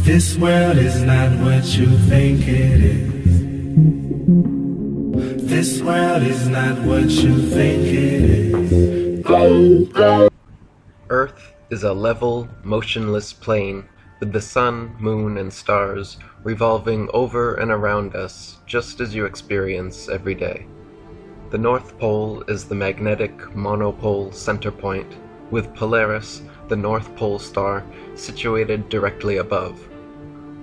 This world is not what you think it is. This world is not what you think it is. Earth is a level, motionless plane with the sun, moon, and stars revolving over and around us just as you experience every day. The North Pole is the magnetic monopole center point, with Polaris, the North Pole star, situated directly above.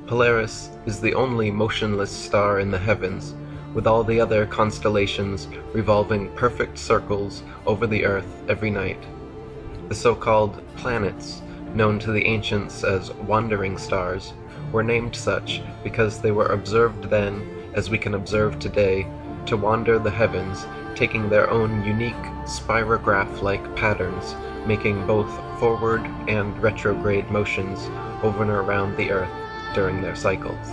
Polaris is the only motionless star in the heavens, with all the other constellations revolving perfect circles over the Earth every night. The so-called planets, known to the ancients as wandering stars, were named such because they were observed then, as we can observe today, to wander the heavens, taking their own unique spirograph-like patterns, making both forward and retrograde motions over and around the Earth during their cycles.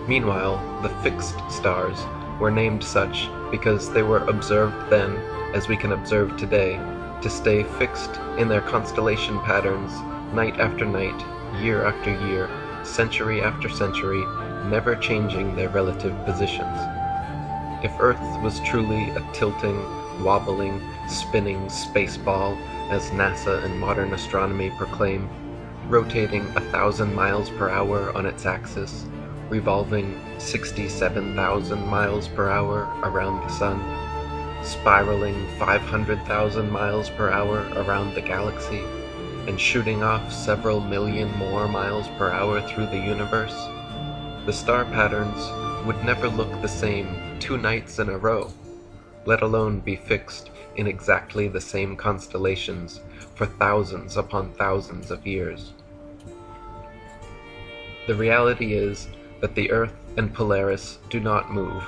Meanwhile, the fixed stars were named such because they were observed then, as we can observe today, to stay fixed in their constellation patterns night after night, year after year, century after century, never changing their relative positions. If Earth was truly a tilting, wobbling, spinning space ball, as NASA and modern astronomy proclaim, rotating 1,000 miles per hour on its axis, revolving 67,000 miles per hour around the Sun, spiraling 500,000 miles per hour around the galaxy, and shooting off several million more miles per hour through the universe, the star patterns would never look the same 2 nights in a row, let alone be fixed in exactly the same constellations for thousands upon thousands of years. The reality is that the Earth and Polaris do not move,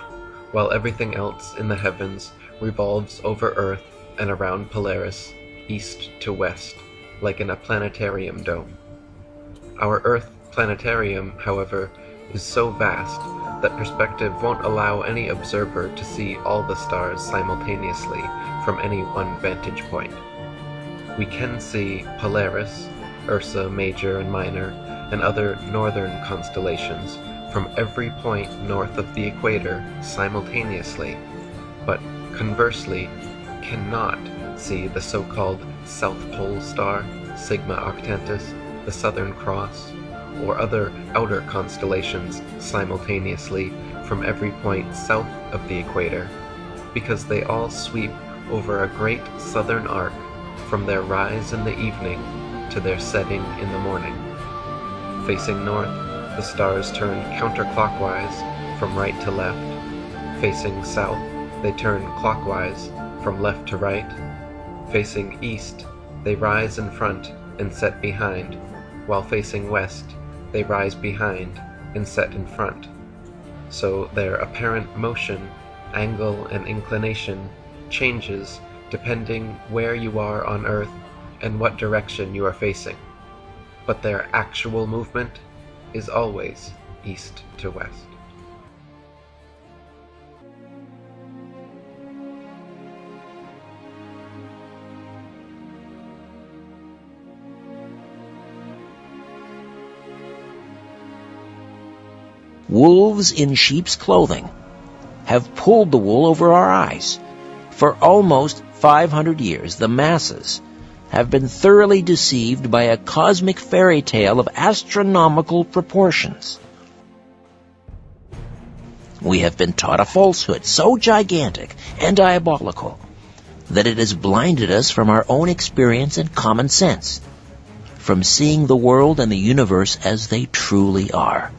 while everything else in the heavens revolves over Earth and around Polaris, east to west, like in a planetarium dome. Our Earth planetarium, however, is so vast that perspective won't allow any observer to see all the stars simultaneously from any one vantage point. We can see Polaris, Ursa Major and Minor, and other northern constellations from every point north of the equator simultaneously, but conversely cannot see the so-called South Pole star, Sigma Octantis, the Southern Cross, or other outer constellations simultaneously from every point south of the equator, because they all sweep over a great southern arc from their rise in the evening to their setting in the morning. Facing north, the stars turn counterclockwise from right to left. Facing south, they turn clockwise from left to right. Facing east, they rise in front and set behind, while facing west, they rise behind and set in front. So their apparent motion, angle, and inclination changes depending where you are on Earth and what direction you are facing. But their actual movement is always east to west. Wolves in sheep's clothing have pulled the wool over our eyes. For almost 500 years, the masses have been thoroughly deceived by a cosmic fairy tale of astronomical proportions. We have been taught a falsehood so gigantic and diabolical that it has blinded us from our own experience and common sense, from seeing the world and the universe as they truly are.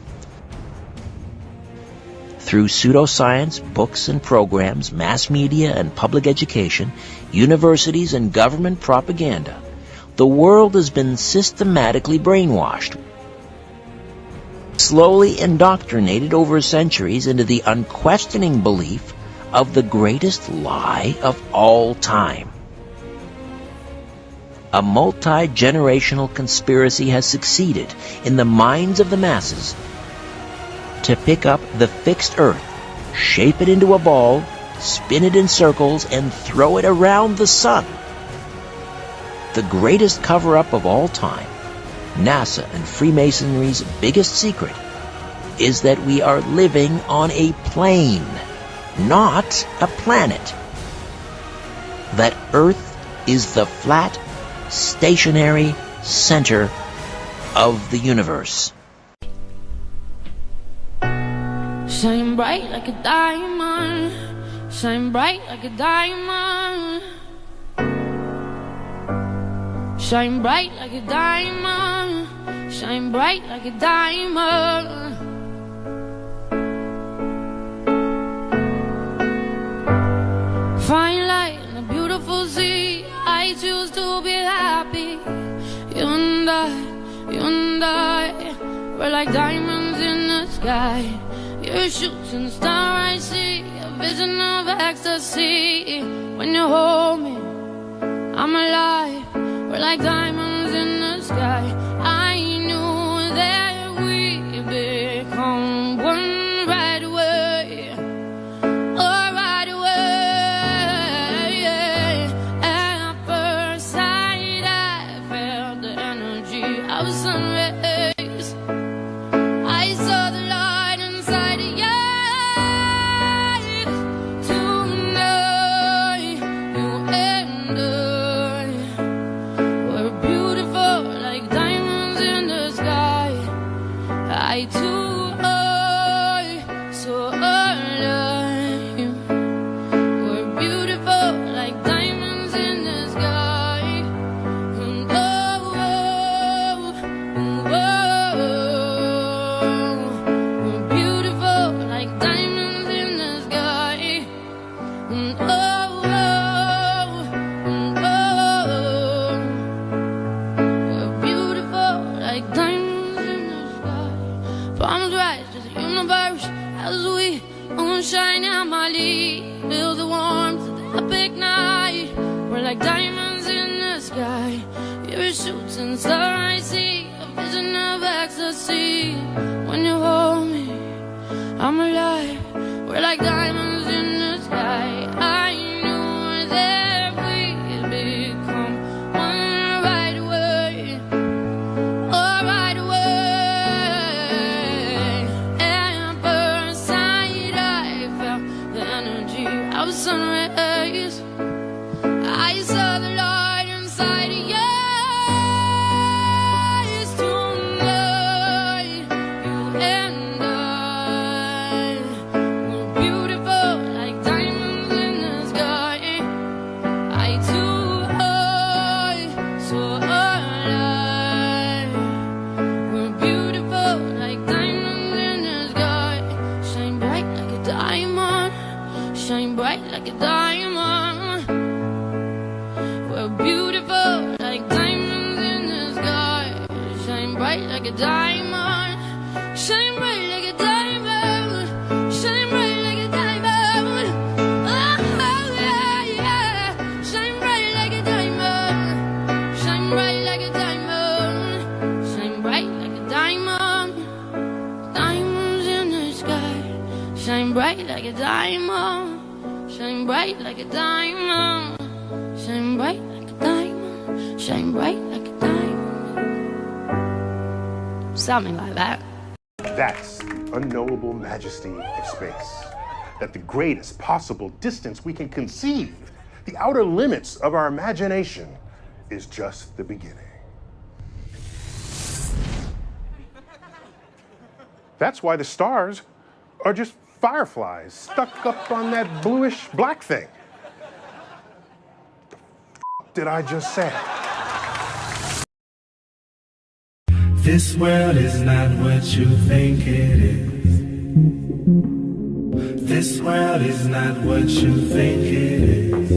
Through pseudoscience, books and programs, mass media and public education, universities and government propaganda, the world has been systematically brainwashed, slowly indoctrinated over centuries into the unquestioning belief of the greatest lie of all time. A multi-generational conspiracy has succeeded in the minds of the masses to pick up the fixed Earth, shape it into a ball, spin it in circles, and throw it around the sun. The greatest cover-up of all time NASA and Freemasonry's biggest secret is that we are living on a plane, not a planet. That Earth is the flat, stationary center of the universe. Shine bright like a diamond, shine bright like a diamond. Shine bright like a diamond, shine bright like a diamond. Fine light in a beautiful sea, I choose to be happy. You and I, we're like diamonds in the sky. You're a shooting star, I see a vision of ecstasy. When you hold me, I'm alive. We're like diamonds in the sky. I knew that we'd become one right away. Oh, right away. At first sight, I felt the energy of sun rays. I saw the light inside of your eyes. Tonight, you and we're beautiful like diamonds in the sky. I too are so alive. We're beautiful like diamonds in the sky. And we're beautiful like diamonds in the sky. And we're beautiful like diamonds in the sky. Palms rise to the universe as we moonshine and Molly build the warmth of the epic night. We're like diamonds in the sky. You're a shooting star, I see a vision of ecstasy. When you hold me, I'm alive. We're like diamonds in the sky. I knew that we'd become one right away. Oh, right away. At first sight, I felt the energy of sun rays. I saw the light inside of your eyes. Tonight, you and I, we're beautiful like diamonds in the sky. I too are so alive. We're beautiful like diamonds in the sky. Shine bright like a diamond, shine bright like a diamond. We're beautiful like diamonds in the sky. Shine bright like a diamond, shine bright like a diamond, shine bright like a diamond. Oh, yeah, yeah. Shine bright like a diamond, shine bright like a diamond, shine bright like a diamond. Diamonds in the sky. Shine bright like a diamond, shine bright like a diamond, shine bright like a diamond, shine bright like a diamond. Something like that. That's the unknowable majesty of space. At the greatest possible distance we can conceive, the outer limits of our imagination is just the beginning. That's why the stars are just fireflies stuck up on that bluish black thing. What did I just say? This world is not what you think it is. This world is not what you think it is.